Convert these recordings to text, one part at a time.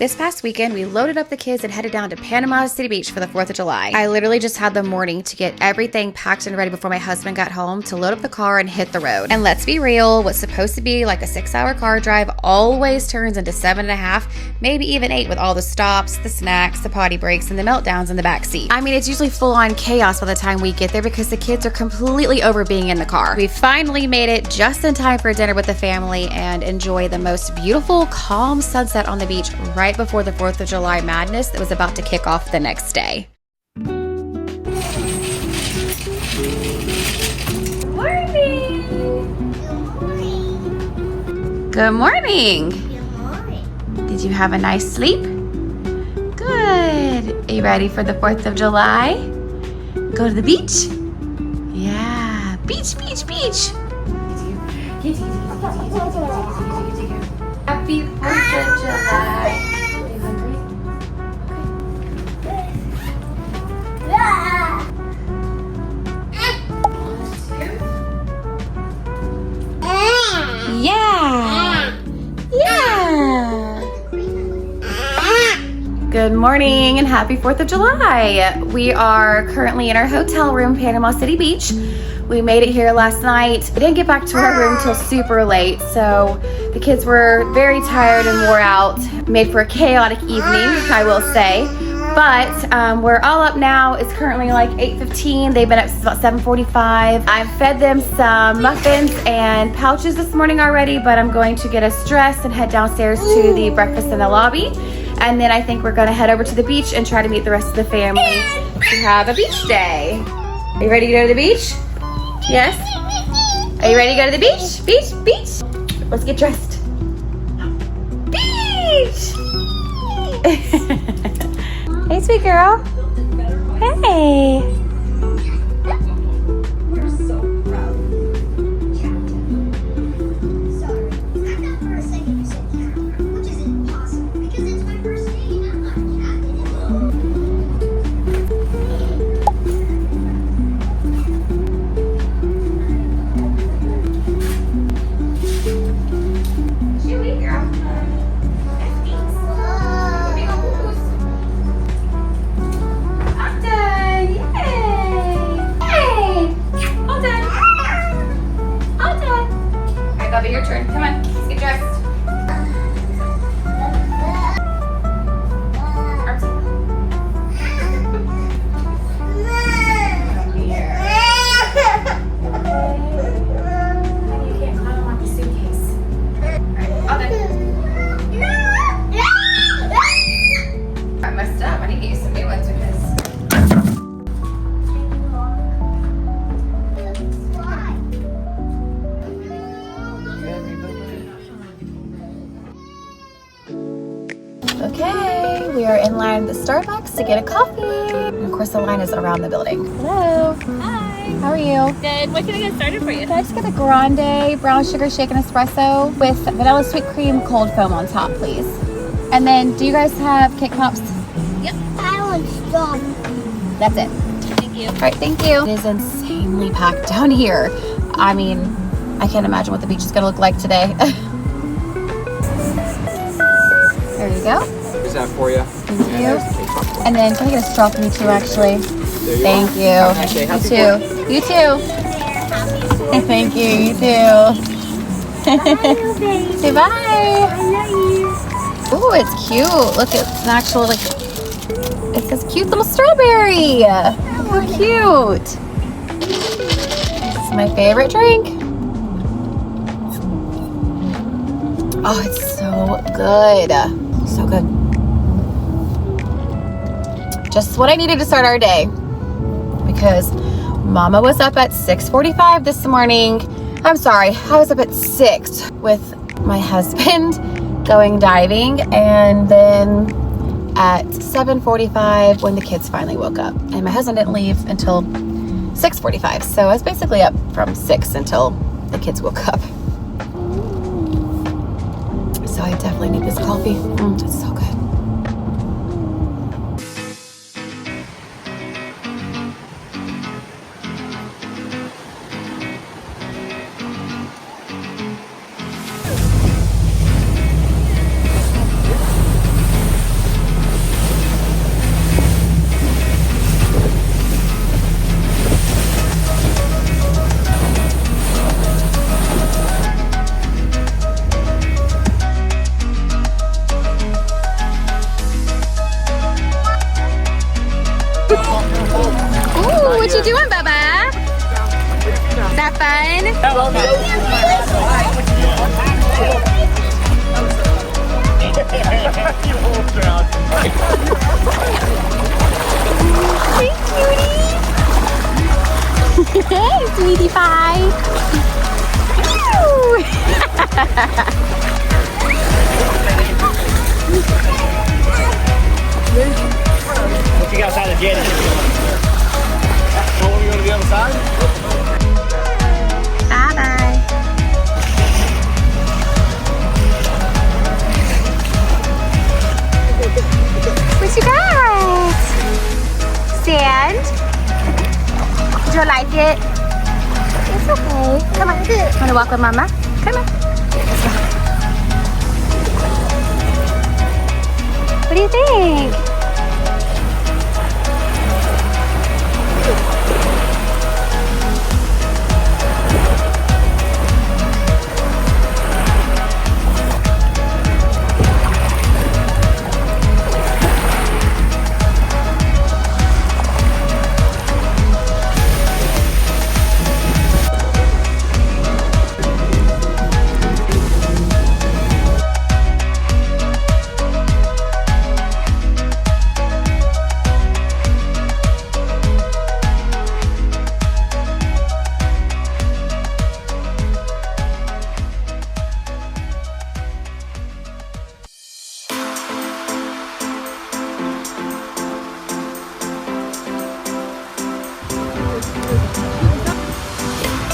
This past weekend, we loaded up the kids and headed down to Panama City Beach for the 4th of July. I literally just had the morning to get everything packed and ready before my husband got home to load up the car and hit the road. And let's be real, what's supposed to be like a 6-hour car drive always turns into 7.5, maybe even 8 with all the stops, the snacks, the potty breaks, and the meltdowns in the back seat. I mean, it's usually full-on chaos by the time we get there because the kids are completely over being in the car. We finally made it just in time for dinner with the family and enjoy the most beautiful, calm sunset on the beach right before the 4th of July madness that was about to kick off the next day. Morning! Good morning! Good morning. Did you have a nice sleep? Good. Are you ready for the 4th of July? Go to the beach? Yeah. Beach, beach, beach. Happy 4th of July. Are you hungry? Yeah. Yeah. Good morning and happy 4th of July. We are currently in our hotel room, Panama City Beach. We made it here last night. We didn't get back to our room till super late, so the kids were very tired and wore out. Made for a chaotic evening, I will say. But we're all up now. It's currently like 8:15. They've been up since about 7:45. I've fed them some muffins and pouches this morning already, but I'm going to get us dressed and head downstairs to the breakfast in the lobby. And then I think we're gonna head over to the beach and try to meet the rest of the family to have a beach day. Are you ready to go to the beach? Yes? Are you ready to go to the beach? Beach, beach. Let's get dressed. Beach! Hey, sweet girl. Hey. We're so proud. Sorry. I thought for a second you said camera, which is impossible because it's my first day and I'm not Chewy girl. I'm done. Yay. Hey. All done. All done. All right, Bubba, your turn. Come on. Let's get dressed. I messed up. I need to get you some new ones with this. Okay, we are in line at the Starbucks to get a coffee. And of course, the line is around the building. Hello. Hi. How are you? Good. What can I get started for you? Can I just get a grande brown sugar shaken espresso with vanilla sweet cream cold foam on top, please? And then, do you guys have Kit Pops? Yep. I want strawberry. That's it. Thank you. All right, thank you. It is insanely packed down here. I mean, I can't imagine what the beach is gonna look like today. There you go. Is that for you? Thank you. And then can I get a straw for me too, actually? There you Thank are. you. Have a nice day. Happy You too. You too. Thank you. You too. Say bye. Ooh, it's cute. Look, it's an actual like. It's this cute little strawberry. How cute. This is my favorite drink. Oh, it's so good. So good. Just what I needed to start our day. Because Mama was up at 6:45 this morning. I'm sorry, I was up at 6 with my husband going diving, and then at 7:45 when the kids finally woke up. And my husband didn't leave until 6:45, so I was basically up from 6 until the kids woke up. So I definitely need this coffee. It's so good. you doing, Bubba? Is that fun? Hey, cutie. Hey, sweetie pie. What you got outside the jetty? So when we go to the other side? Bye-bye. What you got? Sand? Did you like it? It's okay. Come on. Wanna walk with Mama? Come on. What do you think?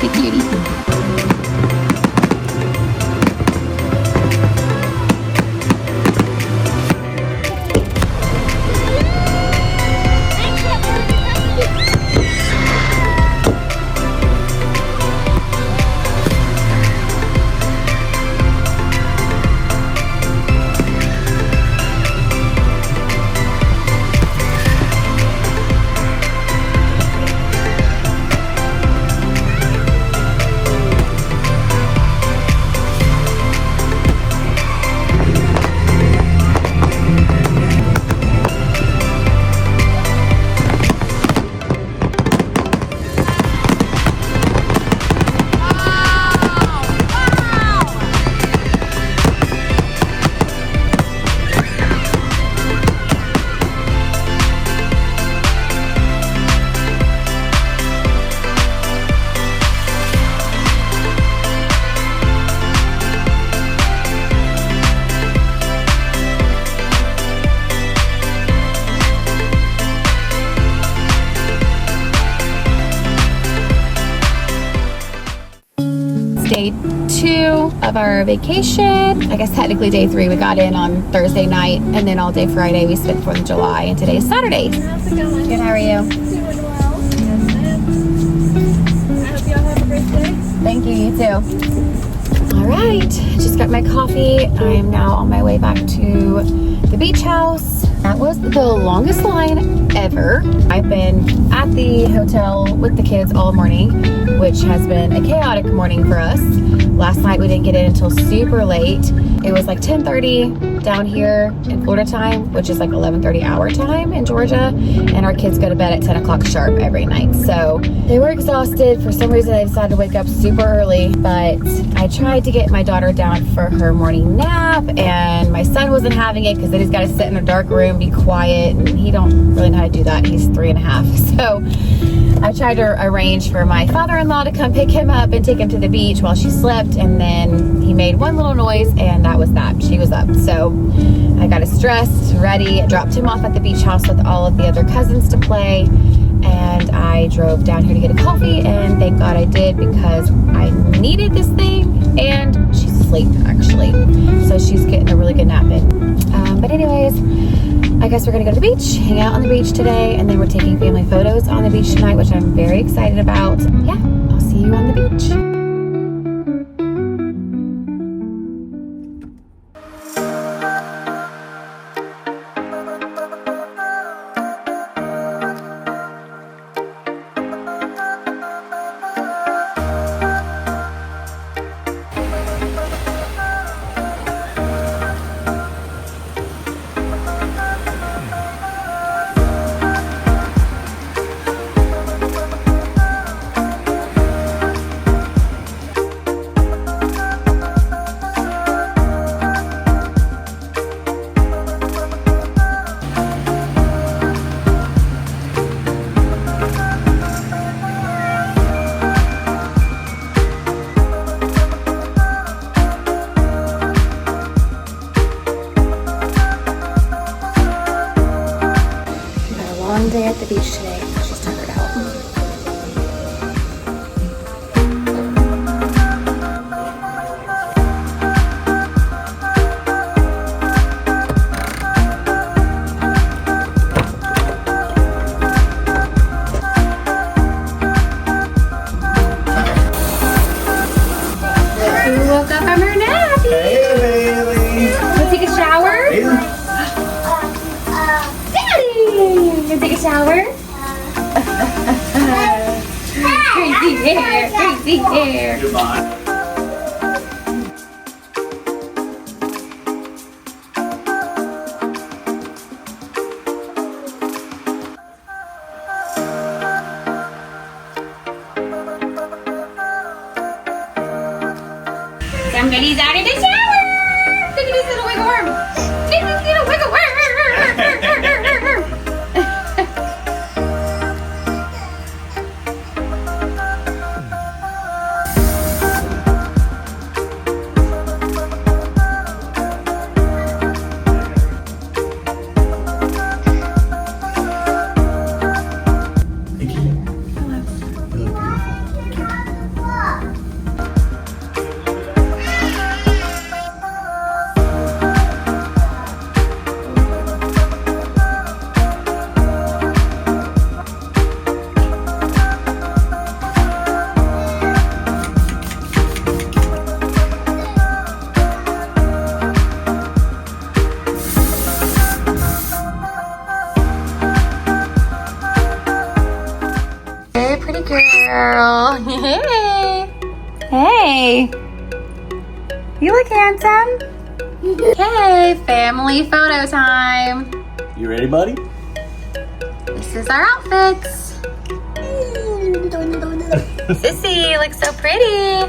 Good cutie. Day 2 of our vacation. I guess technically day 3. We got in on Thursday night, and then all day Friday we spent 4th of July, and today is Saturday. How's it going? Good, how are you? Doing well. I hope y'all have a great day. Thank you, you too. All right, just got my coffee. I am now on my way back to the beach house. That was the longest line ever. I've been at the hotel with the kids all morning, which has been a chaotic morning for us. Last night we didn't get in until super late. It was like 10:30 down here in Florida time, which is like 11:30 our time in Georgia, and our kids go to bed at 10 o'clock sharp every night. So they were exhausted. For some reason they decided to wake up super early, but I tried to get my daughter down for her morning nap, and my son wasn't having it because then he's got to sit in a dark room, be quiet, and he don't really know how to do that. He's 3.5. So I tried to arrange for my father-in-law to come pick him up and take him to the beach while she slept, and then he made one little noise, and that was that. She was up. So I got us dressed, ready, dropped him off at the beach house with all of the other cousins to play, and I drove down here to get a coffee, and thank God I did because I needed this thing, and she's asleep actually. So she's getting a really good nap in. But anyways, I guess we're gonna go to the beach, hang out on the beach today, and then we're taking family photos on the beach tonight, which I'm very excited about. Yeah, I'll see you on the beach. long day at the beach today. She's tuckered out. Who woke up from her nap? Hey, Bailey. Wanna take a shower? Daddy! You take a shower? Crazy hair, crazy hair. Goodbye. Somebody's out of the shower! Look at this little wiggle worm! Look at this little wiggle worm! Thank you. You look beautiful. Very pretty girl. Hey. Hey. You look handsome. Hey, family photo time. You ready, buddy? This is our outfits. Sissy looks so pretty.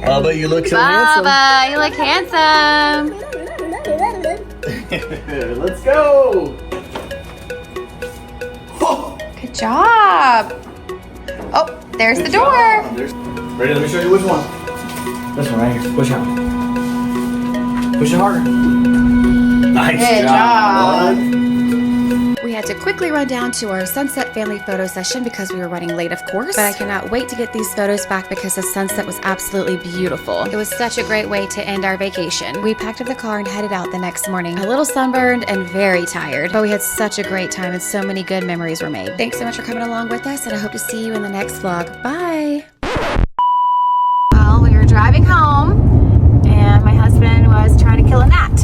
Bubba, you look so Baba, you look handsome. handsome. Let's go. Good job. Oh, there's the door. Ready? Let me show you which one. This one right here. Push out. Push it harder. Nice Good job. job. bud. We had to quickly run down to our sunset family photo session because we were running late, of course. But I cannot wait to get these photos back because the sunset was absolutely beautiful. It was such a great way to end our vacation. We packed up the car and headed out the next morning, a little sunburned and very tired. But we had such a great time and so many good memories were made. Thanks so much for coming along with us, and I hope to see you in the next vlog. Bye! Well, we were driving home and my husband was trying to kill a gnat.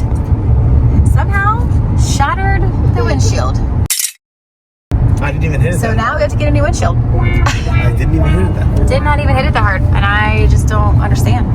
Somehow shattered the windshield. I didn't even hit it. So now we have to get a new windshield. I didn't even hit it that. Did not even hit it that hard, and I just don't understand.